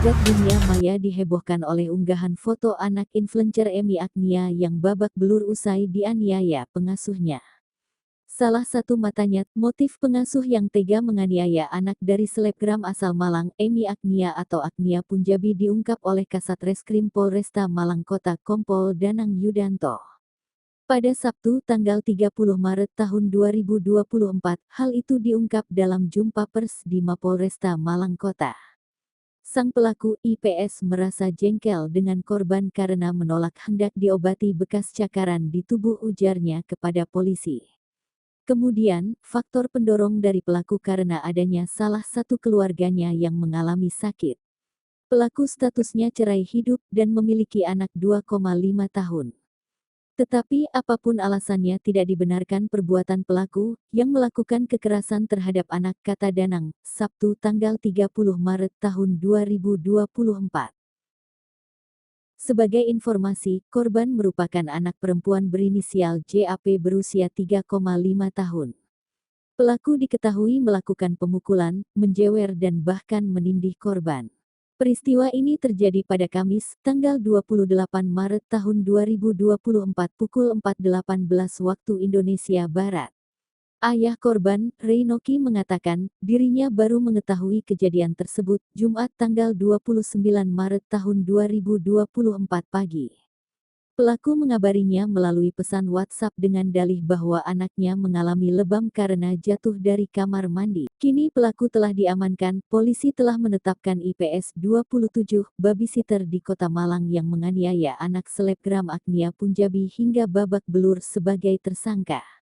Jagat dunia maya dihebohkan oleh unggahan foto anak influencer Emi Agnia yang babak belur usai dianiaya pengasuhnya. Salah satu matanya, motif pengasuh yang tega menganiaya anak dari selebgram asal Malang, Emi Agnia atau Agnia Punjabi diungkap oleh Kasat Reskrim Polresta Malang Kota Kompol Danang Yudanto. Pada Sabtu tanggal 30 Maret tahun 2024, hal itu diungkap dalam jumpa pers di Mapolresta Malang Kota. Sang pelaku IPS merasa jengkel dengan korban karena menolak hendak diobati bekas cakaran di tubuh, ujarnya kepada polisi. Kemudian, faktor pendorong dari pelaku karena adanya salah satu keluarganya yang mengalami sakit. Pelaku statusnya cerai hidup dan memiliki anak 2,5 tahun. Tetapi apapun alasannya tidak dibenarkan perbuatan pelaku yang melakukan kekerasan terhadap anak, kata Danang, Sabtu tanggal 30 Maret tahun 2024. Sebagai informasi, korban merupakan anak perempuan berinisial JAP berusia 3,5 tahun. Pelaku diketahui melakukan pemukulan, menjewer dan bahkan menindih korban. Peristiwa ini terjadi pada Kamis, tanggal 28 Maret tahun 2024 pukul 4.18 waktu Indonesia Barat. Ayah korban, Reinoki, mengatakan, dirinya baru mengetahui kejadian tersebut, Jumat tanggal 29 Maret tahun 2024 pagi. Pelaku mengabarinya melalui pesan WhatsApp dengan dalih bahwa anaknya mengalami lebam karena jatuh dari kamar mandi. Kini pelaku telah diamankan, polisi telah menetapkan IPS 27, babysitter di Kota Malang yang menganiaya anak selebgram Agnia Punjabi hingga babak belur sebagai tersangka.